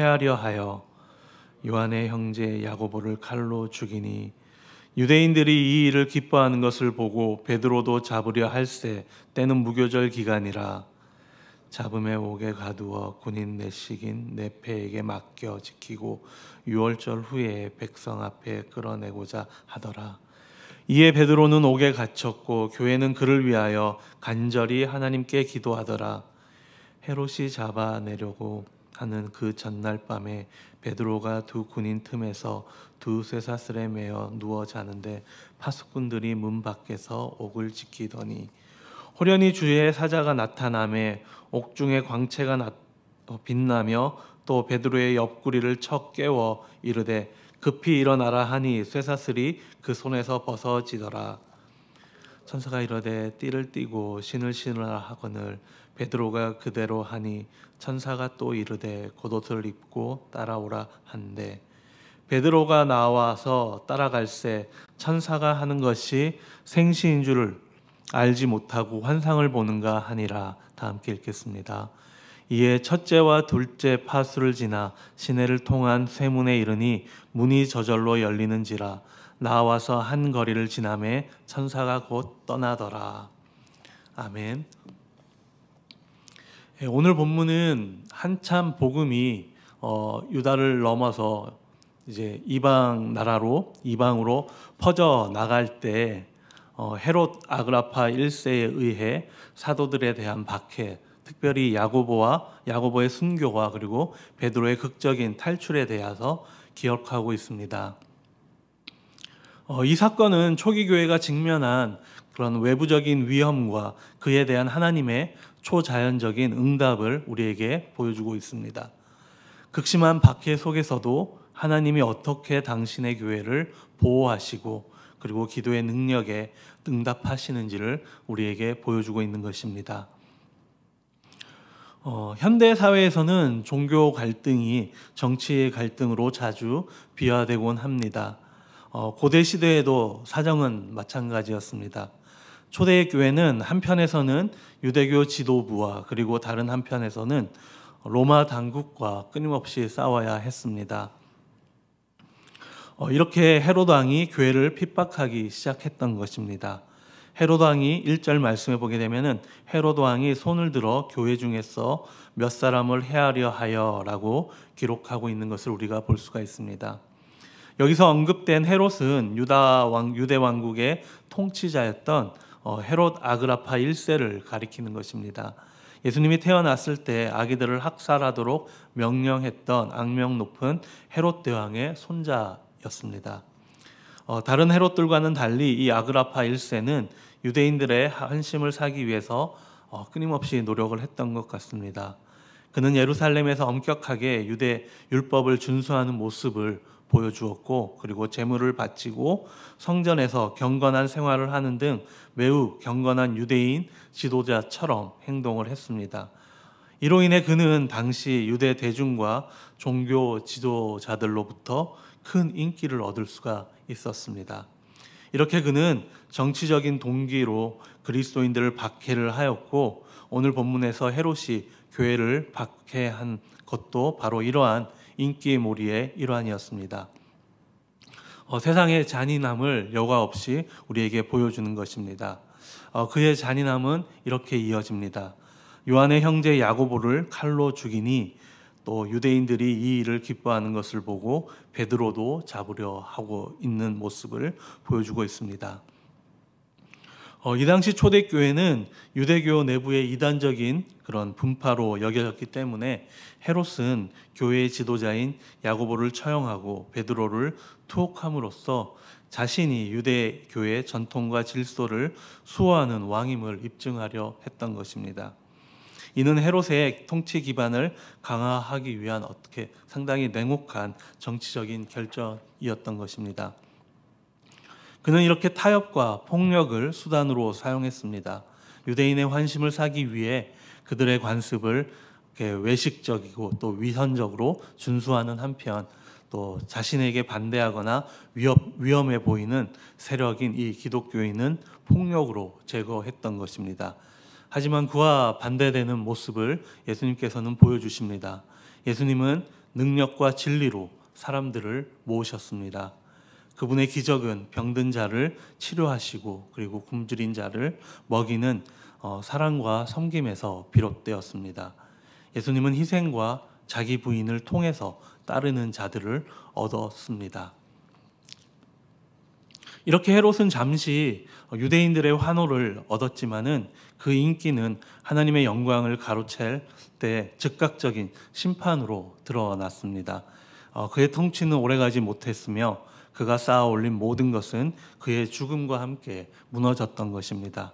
해하려 하여 요한의 형제 야고보를 칼로 죽이니 유대인들이 이 일을 기뻐하는 것을 보고 베드로도 잡으려 할세 때는 무교절 기간이라. 잡음에 옥에 가두어 군인 내식인 네페에게 맡겨 지키고 유월절 후에 백성 앞에 끌어내고자 하더라. 이에 베드로는 옥에 갇혔고 교회는 그를 위하여 간절히 하나님께 기도하더라. 헤롯이 잡아내려고 하는 그 전날 밤에 베드로가 두 군인 틈에서 두 쇠사슬에 매어 누워 자는데 파수꾼들이 문 밖에서 옥을 지키더니 호련히 주의 사자가 나타나매 옥중에 광채가 빛나며 또 베드로의 옆구리를 쳐 깨워 이르되 급히 일어나라 하니 쇠사슬이 그 손에서 벗어지더라. 천사가 이르되 띠를 띠고 신을 신으라 하거늘 베드로가 그대로 하니 천사가 또 이르되 겉옷을 입고 따라오라 한대 베드로가 나와서 따라갈새 천사가 하는 것이 생시인 줄을 알지 못하고 환상을 보는가 하니라. 다 함께 읽겠습니다. 이에 첫째와 둘째 파수를 지나 시내를 통한 쇠문에 이르니 문이 저절로 열리는지라. 나와서 한 거리를 지나매 천사가 곧 떠나더라. 아멘. 오늘 본문은 한참 복음이 유다를 넘어서 이제 이방으로 퍼져 나갈 때 헤롯 아그라파 1세에 의해 사도들에 대한 박해, 특별히 야고보의 순교와 그리고 베드로의 극적인 탈출에 대해서 기억하고 있습니다. 이 사건은 초기 교회가 직면한 그런 외부적인 위험과 그에 대한 하나님의 초자연적인 응답을 우리에게 보여주고 있습니다. 극심한 박해 속에서도 하나님이 어떻게 당신의 교회를 보호하시고 그리고 기도의 능력에 응답하시는지를 우리에게 보여주고 있는 것입니다. 현대 사회에서는 종교 갈등이 정치의 갈등으로 자주 비화되곤 합니다. 고대 시대에도 사정은 마찬가지였습니다. 초대 교회는 한편에서는 유대교 지도부와 그리고 다른 한편에서는 로마 당국과 끊임없이 싸워야 했습니다. 이렇게 헤롯 왕이 교회를 핍박하기 시작했던 것입니다. 헤롯 왕이 1절 말씀해 보게 되면은 헤롯 왕이 손을 들어 교회 중에서 몇 사람을 해하려 하여라고 기록하고 있는 것을 우리가 볼 수가 있습니다. 여기서 언급된 헤롯은 유대 왕국의 통치자였던 헤롯 아그라파 1세를 가리키는 것입니다. 예수님이 태어났을 때 아기들을 학살하도록 명령했던 악명 높은 헤롯 대왕의 손자였습니다. 다른 헤롯들과는 달리 이 아그라파 1세는 유대인들의 환심을 사기 위해서 끊임없이 노력을 했던 것 같습니다. 그는 예루살렘에서 엄격하게 유대 율법을 준수하는 모습을 보여주었고 그리고 제물을 바치고 성전에서 경건한 생활을 하는 등 매우 경건한 유대인 지도자처럼 행동을 했습니다. 이로 인해 그는 당시 유대 대중과 종교 지도자들로부터 큰 인기를 얻을 수가 있었습니다. 이렇게 그는 정치적인 동기로 그리스도인들을 박해를 하였고 오늘 본문에서 헤롯이 교회를 박해한 것도 바로 이러한 인기의 몰이의 일환이었습니다. 세상의 잔인함을 여과 없이 우리에게 보여주는 것입니다. 그의 잔인함은 이렇게 이어집니다. 요한의 형제 야고보를 칼로 죽이니 또 유대인들이 이 일을 기뻐하는 것을 보고 베드로도 잡으려 하고 있는 모습을 보여주고 있습니다. 이 당시 초대교회는 유대교 내부의 이단적인 그런 분파로 여겨졌기 때문에 헤롯은 교회의 지도자인 야고보를 처형하고 베드로를 투옥함으로써 자신이 유대교회의 전통과 질서를 수호하는 왕임을 입증하려 했던 것입니다. 이는 헤롯의 통치 기반을 강화하기 위한 상당히 냉혹한 정치적인 결정이었던 것입니다. 그는 이렇게 타협과 폭력을 수단으로 사용했습니다. 유대인의 환심을 사기 위해 그들의 관습을 외식적이고 또 위선적으로 준수하는 한편 또 자신에게 반대하거나 위험해 보이는 세력인 이 기독교인은 폭력으로 제거했던 것입니다. 하지만 그와 반대되는 모습을 예수님께서는 보여주십니다. 예수님은 능력과 진리로 사람들을 모으셨습니다. 그분의 기적은 병든 자를 치료하시고 그리고 굶주린 자를 먹이는 사랑과 섬김에서 비롯되었습니다. 예수님은 희생과 자기 부인을 통해서 따르는 자들을 얻었습니다. 이렇게 헤롯은 잠시 유대인들의 환호를 얻었지만은 그 인기는 하나님의 영광을 가로챌 때 즉각적인 심판으로 드러났습니다. 그의 통치는 오래가지 못했으며 그가 쌓아 올린 모든 것은 그의 죽음과 함께 무너졌던 것입니다.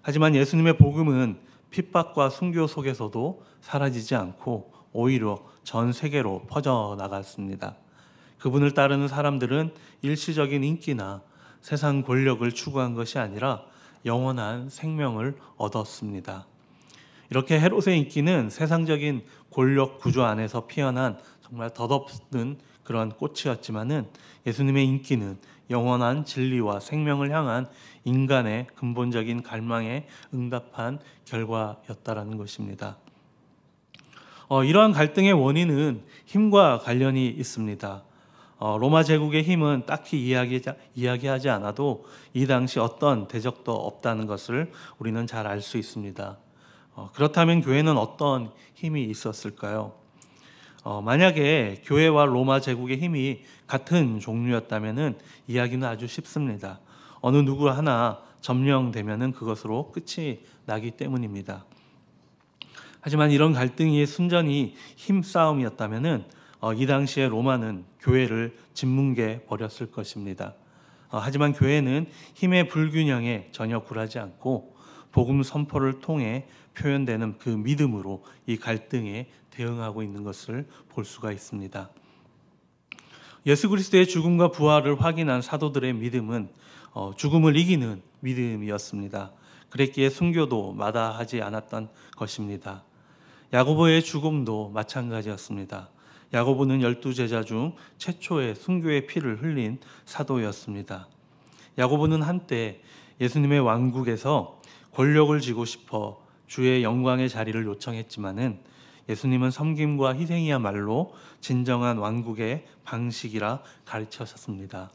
하지만 예수님의 복음은 핍박과 순교 속에서도 사라지지 않고 오히려 전 세계로 퍼져나갔습니다. 그분을 따르는 사람들은 일시적인 인기나 세상 권력을 추구한 것이 아니라 영원한 생명을 얻었습니다. 이렇게 헤롯의 인기는 세상적인 권력 구조 안에서 피어난 정말 덧없는 그런 꽃이었지만은 예수님의 인기는 영원한 진리와 생명을 향한 인간의 근본적인 갈망에 응답한 결과였다라는 것입니다. 이러한 갈등의 원인은 힘과 관련이 있습니다. 로마 제국의 힘은 딱히 이야기하지 않아도 이 당시 어떤 대적도 없다는 것을 우리는 잘 알 수 있습니다. 그렇다면 교회는 어떤 힘이 있었을까요? 만약에 교회와 로마 제국의 힘이 같은 종류였다면 이야기는 아주 쉽습니다. 어느 누구 하나 점령되면 그것으로 끝이 나기 때문입니다. 하지만 이런 갈등이 순전히 힘싸움이었다면 이 당시에 로마는 교회를 짓뭉개 버렸을 것입니다. 하지만 교회는 힘의 불균형에 전혀 굴하지 않고 복음 선포를 통해 표현되는 그 믿음으로 이 갈등에 대응하고 있는 것을 볼 수가 있습니다. 예수 그리스도의 죽음과 부활을 확인한 사도들의 믿음은 죽음을 이기는 믿음이었습니다. 그랬기에 순교도 마다하지 않았던 것입니다. 야고보의 죽음도 마찬가지였습니다. 야고보는 12제자 중 최초의 순교의 피를 흘린 사도였습니다. 야고보는 한때 예수님의 왕국에서 권력을 쥐고 싶어 주의 영광의 자리를 요청했지만은 예수님은 섬김과 희생이야말로 진정한 왕국의 방식이라 가르치셨습니다.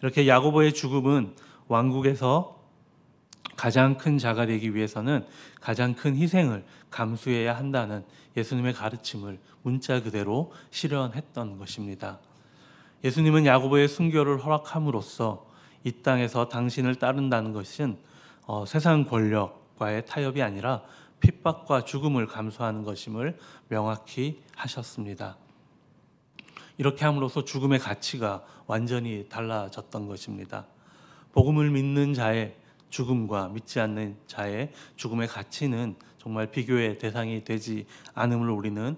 이렇게 야고보의 죽음은 왕국에서 가장 큰 자가 되기 위해서는 가장 큰 희생을 감수해야 한다는 예수님의 가르침을 문자 그대로 실현했던 것입니다. 예수님은 야고보의 순교를 허락함으로써 이 땅에서 당신을 따른다는 것은 세상 권력과의 타협이 아니라 핍박과 죽음을 감수하는 것임을 명확히 하셨습니다. 이렇게 함으로써 죽음의 가치가 완전히 달라졌던 것입니다. 복음을 믿는 자의 죽음과 믿지 않는 자의 죽음의 가치는 정말 비교의 대상이 되지 않음을 우리는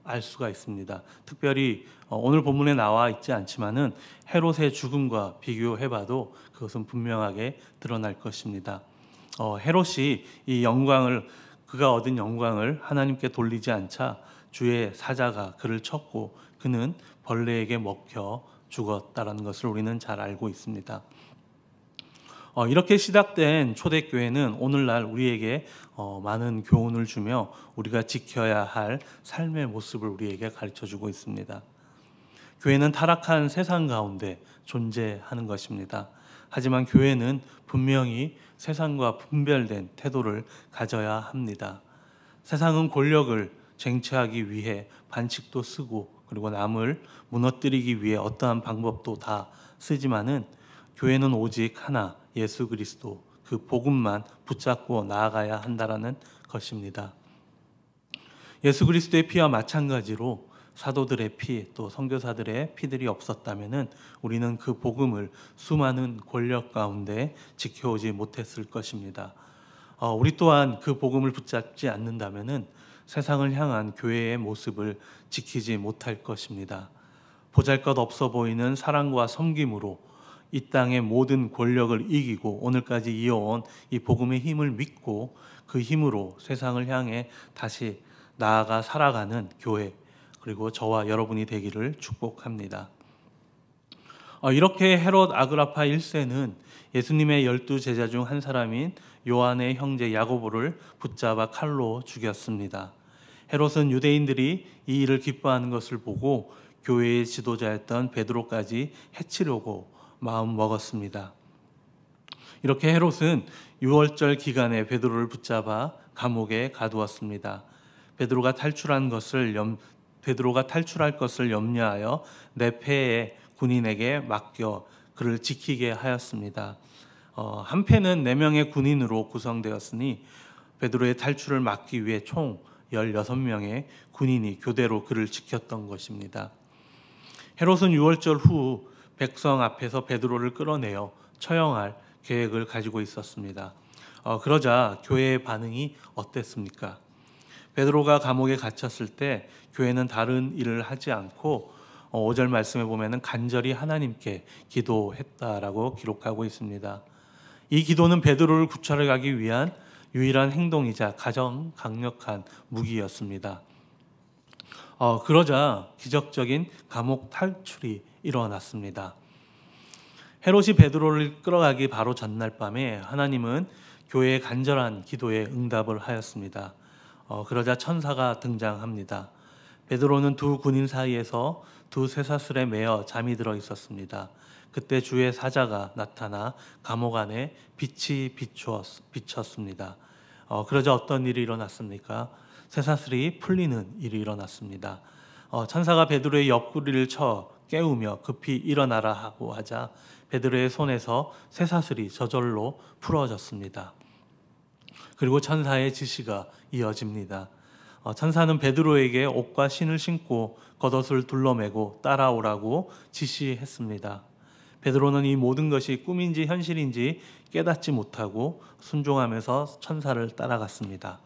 알 수가 있습니다. 특별히 오늘 본문에 나와 있지 않지만은 헤롯의 죽음과 비교해봐도 그것은 분명하게 드러날 것입니다. 헤롯이 이 영광을 그가 얻은 영광을 하나님께 돌리지 않자 주의 사자가 그를 쳤고 그는 벌레에게 먹혀 죽었다라는 것을 우리는 잘 알고 있습니다. 이렇게 시작된 초대교회는 오늘날 우리에게 많은 교훈을 주며 우리가 지켜야 할 삶의 모습을 우리에게 가르쳐주고 있습니다. 교회는 타락한 세상 가운데 존재하는 것입니다. 하지만 교회는 분명히 세상과 분별된 태도를 가져야 합니다. 세상은 권력을 쟁취하기 위해 반칙도 쓰고 그리고 남을 무너뜨리기 위해 어떠한 방법도 다 쓰지만은 교회는 오직 하나 예수 그리스도 그 복음만 붙잡고 나아가야 한다라는 것입니다. 예수 그리스도의 피와 마찬가지로 사도들의 피 또 선교사들의 피들이 없었다면은 우리는 그 복음을 수많은 권력 가운데 지켜오지 못했을 것입니다. 우리 또한 그 복음을 붙잡지 않는다면은 세상을 향한 교회의 모습을 지키지 못할 것입니다. 보잘것없어 보이는 사랑과 섬김으로 이 땅의 모든 권력을 이기고 오늘까지 이어온 이 복음의 힘을 믿고 그 힘으로 세상을 향해 다시 나아가 살아가는 교회 그리고 저와 여러분이 되기를 축복합니다. 이렇게 헤롯 아그라파 1세는 예수님의 12제자 중 한 사람인 요한의 형제 야고보를 붙잡아 칼로 죽였습니다. 헤롯은 유대인들이 이 일을 기뻐하는 것을 보고 교회의 지도자였던 베드로까지 해치려고 마음 먹었습니다. 이렇게 헤롯은 유월절 기간에 베드로를 붙잡아 감옥에 가두었습니다. 베드로가 탈출할 것을 염려하여 내패에 군인에게 맡겨 그를 지키게 하였습니다. 한 패는 4명의 군인으로 구성되었으니 베드로의 탈출을 막기 위해 총 16명의 군인이 교대로 그를 지켰던 것입니다. 헤롯은 유월절 후 백성 앞에서 베드로를 끌어내어 처형할 계획을 가지고 있었습니다. 그러자 교회의 반응이 어땠습니까? 베드로가 감옥에 갇혔을 때 교회는 다른 일을 하지 않고 5절 말씀에 보면은 간절히 하나님께 기도했다라고 기록하고 있습니다. 이 기도는 베드로를 구출하기 위한 유일한 행동이자 가장 강력한 무기였습니다. 그러자 기적적인 감옥 탈출이 일어났습니다. 헤롯이 베드로를 끌어가기 바로 전날 밤에 하나님은 교회의 간절한 기도에 응답을 하였습니다. 그러자 천사가 등장합니다. 베드로는 두 군인 사이에서 두 쇠사슬에 매어 잠이 들어 있었습니다. 그때 주의 사자가 나타나 감옥 안에 빛이 비쳤습니다. 그러자 어떤 일이 일어났습니까? 쇠사슬이 풀리는 일이 일어났습니다. 천사가 베드로의 옆구리를 쳐 깨우며 급히 일어나라 하고 하자 베드로의 손에서 쇠사슬이 저절로 풀어졌습니다. 그리고 천사의 지시가 이어집니다. 천사는 베드로에게 옷과 신을 신고 겉옷을 둘러매고 따라오라고 지시했습니다. 베드로는 이 모든 것이 꿈인지 현실인지 깨닫지 못하고 순종하면서 천사를 따라갔습니다.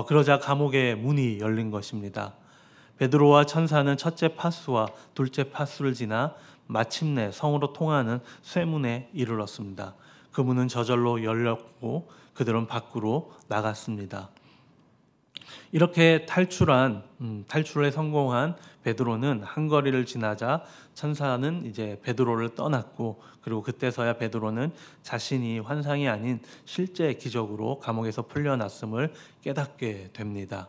그러자 감옥의 문이 열린 것입니다. 베드로와 천사는 첫째 파수와 둘째 파수를 지나 마침내 성으로 통하는 쇠문에 이르렀습니다. 그 문은 저절로 열렸고 그들은 밖으로 나갔습니다. 이렇게 탈출에 성공한 베드로는 한 거리를 지나자 천사는 이제 베드로를 떠났고 그리고 그때서야 베드로는 자신이 환상이 아닌 실제 기적으로 감옥에서 풀려났음을 깨닫게 됩니다.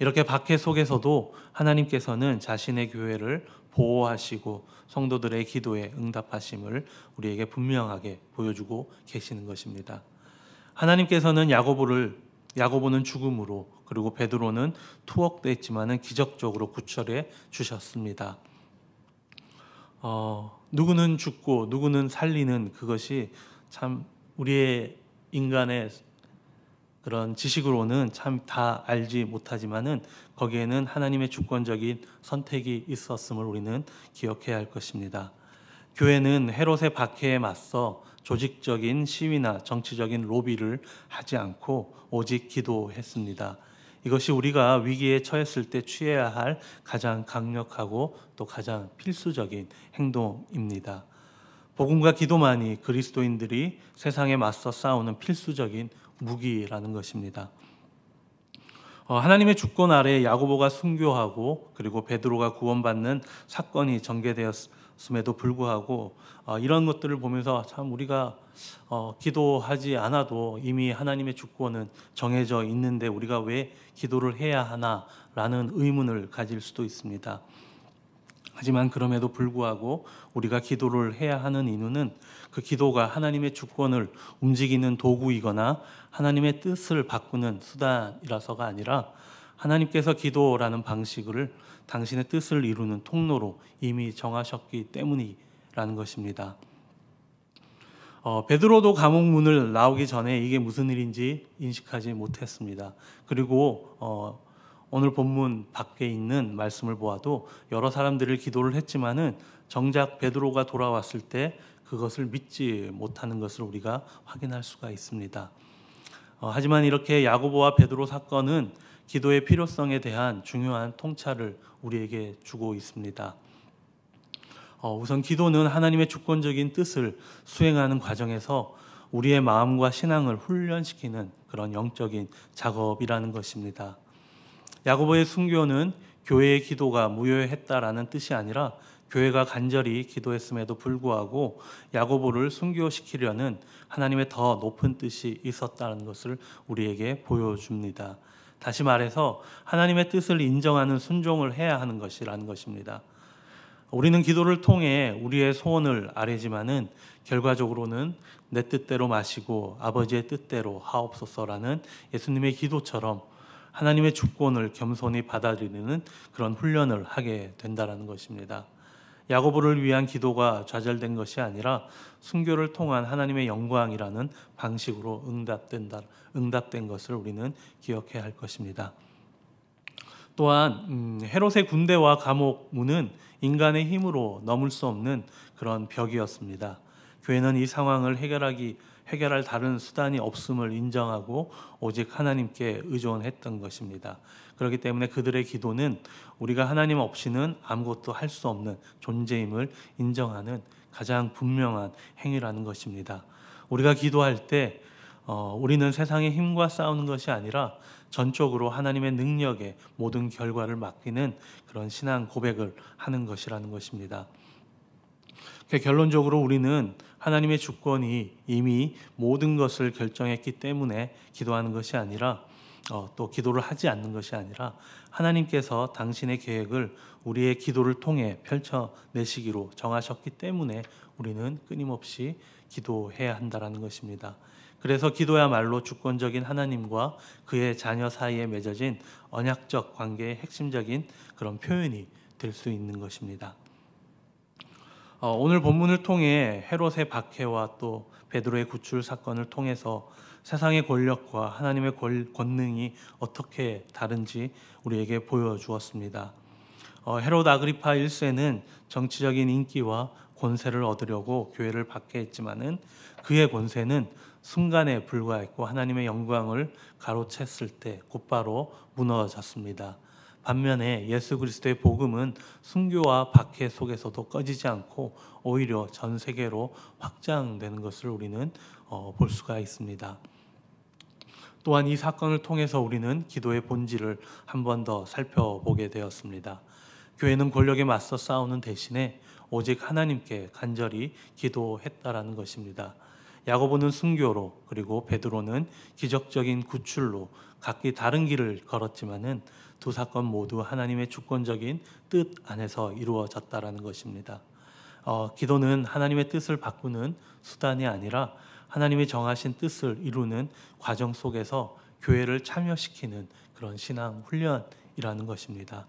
이렇게 박해 속에서도 하나님께서는 자신의 교회를 보호하시고 성도들의 기도에 응답하심을 우리에게 분명하게 보여주고 계시는 것입니다. 하나님께서는 야고보는 죽음으로 그리고 베드로는 투옥됐지만은 기적적으로 구출해 주셨습니다. 누구는 죽고 누구는 살리는 그것이 참 우리의 인간의 그런 지식으로는 참 다 알지 못하지만은 거기에는 하나님의 주권적인 선택이 있었음을 우리는 기억해야 할 것입니다. 교회는 헤롯의 박해에 맞서 조직적인 시위나 정치적인 로비를 하지 않고 오직 기도했습니다. 이것이 우리가 위기에 처했을 때 취해야 할 가장 강력하고 또 가장 필수적인 행동입니다. 복음과 기도만이 그리스도인들이 세상에 맞서 싸우는 필수적인 무기라는 것입니다. 하나님의 주권 아래 야고보가 순교하고 그리고 베드로가 구원받는 사건이 전개되었음에도 불구하고 이런 것들을 보면서 참 우리가 기도하지 않아도 이미 하나님의 주권은 정해져 있는데 우리가 왜 기도를 해야 하나라는 의문을 가질 수도 있습니다. 하지만 그럼에도 불구하고 우리가 기도를 해야 하는 이유는 그 기도가 하나님의 주권을 움직이는 도구이거나 하나님의 뜻을 바꾸는 수단이라서가 아니라 하나님께서 기도라는 방식을 당신의 뜻을 이루는 통로로 이미 정하셨기 때문이라는 것입니다. 베드로도 감옥 문을 나오기 전에 이게 무슨 일인지 인식하지 못했습니다. 그리고 오늘 본문 밖에 있는 말씀을 보아도 여러 사람들을 기도를 했지만은 정작 베드로가 돌아왔을 때 그것을 믿지 못하는 것을 우리가 확인할 수가 있습니다. 하지만 이렇게 야고보와 베드로 사건은 기도의 필요성에 대한 중요한 통찰을 우리에게 주고 있습니다. 우선 기도는 하나님의 주권적인 뜻을 수행하는 과정에서 우리의 마음과 신앙을 훈련시키는 그런 영적인 작업이라는 것입니다. 야고보의 순교는 교회의 기도가 무효했다라는 뜻이 아니라 교회가 간절히 기도했음에도 불구하고 야고보를 순교시키려는 하나님의 더 높은 뜻이 있었다는 것을 우리에게 보여줍니다. 다시 말해서 하나님의 뜻을 인정하는 순종을 해야 하는 것이라는 것입니다. 우리는 기도를 통해 우리의 소원을 아뢰지만은 결과적으로는 내 뜻대로 마시고 아버지의 뜻대로 하옵소서라는 예수님의 기도처럼 하나님의 주권을 겸손히 받아들이는 그런 훈련을 하게 된다는 것입니다. 야고보를 위한 기도가 좌절된 것이 아니라 순교를 통한 하나님의 영광이라는 방식으로 응답된 것을 우리는 기억해야 할 것입니다. 또한 헤롯의 군대와 감옥 문은 인간의 힘으로 넘을 수 없는 그런 벽이었습니다. 교회는 이 상황을 해결할 다른 수단이 없음을 인정하고 오직 하나님께 의존했던 것입니다. 그렇기 때문에 그들의 기도는 우리가 하나님 없이는 아무것도 할 수 없는 존재임을 인정하는 가장 분명한 행위라는 것입니다. 우리가 기도할 때 우리는 세상의 힘과 싸우는 것이 아니라 전적으로 하나님의 능력에 모든 결과를 맡기는 그런 신앙 고백을 하는 것이라는 것입니다. 결론적으로 우리는 하나님의 주권이 이미 모든 것을 결정했기 때문에 기도하는 것이 아니라 또 기도를 하지 않는 것이 아니라 하나님께서 당신의 계획을 우리의 기도를 통해 펼쳐내시기로 정하셨기 때문에 우리는 끊임없이 기도해야 한다는 것입니다. 그래서 기도야말로 주권적인 하나님과 그의 자녀 사이에 맺어진 언약적 관계의 핵심적인 그런 표현이 될 수 있는 것입니다. 오늘 본문을 통해 헤롯의 박해와 또 베드로의 구출 사건을 통해서 세상의 권력과 하나님의 권능이 어떻게 다른지 우리에게 보여주었습니다. 헤롯 아그리파 1세는 정치적인 인기와 권세를 얻으려고 교회를 박해했지만은 그의 권세는 순간에 불과했고 하나님의 영광을 가로챘을 때 곧바로 무너졌습니다. 반면에 예수 그리스도의 복음은 순교와 박해 속에서도 꺼지지 않고 오히려 전 세계로 확장되는 것을 우리는 볼 수가 있습니다. 또한 이 사건을 통해서 우리는 기도의 본질을 한 번 더 살펴보게 되었습니다. 교회는 권력에 맞서 싸우는 대신에 오직 하나님께 간절히 기도했다라는 것입니다. 야고보는 순교로 그리고 베드로는 기적적인 구출로 각기 다른 길을 걸었지만은 두 사건 모두 하나님의 주권적인 뜻 안에서 이루어졌다라는 것입니다. 기도는 하나님의 뜻을 바꾸는 수단이 아니라 하나님이 정하신 뜻을 이루는 과정 속에서 교회를 참여시키는 그런 신앙 훈련이라는 것입니다.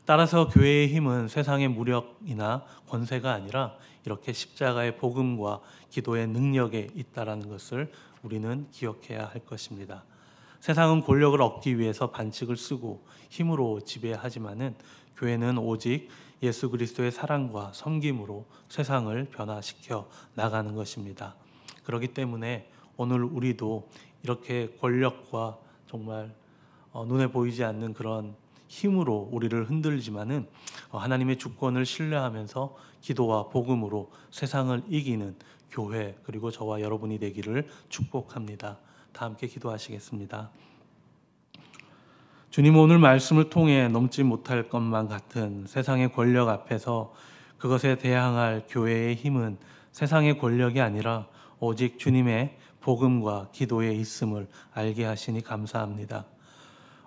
따라서 교회의 힘은 세상의 무력이나 권세가 아니라 이렇게 십자가의 복음과 기도의 능력에 있다라는 것을 우리는 기억해야 할 것입니다. 세상은 권력을 얻기 위해서 반칙을 쓰고 힘으로 지배하지만은 교회는 오직 예수 그리스도의 사랑과 섬김으로 세상을 변화시켜 나가는 것입니다. 그렇기 때문에 오늘 우리도 이렇게 권력과 정말 눈에 보이지 않는 그런 힘으로 우리를 흔들지만은 하나님의 주권을 신뢰하면서 기도와 복음으로 세상을 이기는 교회 그리고 저와 여러분이 되기를 축복합니다. 다 함께 기도하시겠습니다. 주님, 오늘 말씀을 통해 넘지 못할 것만 같은 세상의 권력 앞에서 그것에 대항할 교회의 힘은 세상의 권력이 아니라 오직 주님의 복음과 기도에 있음을 알게 하시니 감사합니다.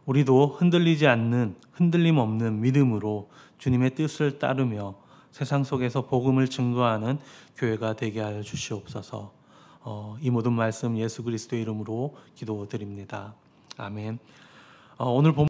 우리도 흔들리지 않는 흔들림 없는 믿음으로 주님의 뜻을 따르며 세상 속에서 복음을 증거하는 교회가 되게 하여 주시옵소서. 이 모든 말씀 예수 그리스도의 이름으로 기도드립니다. 아멘. 오늘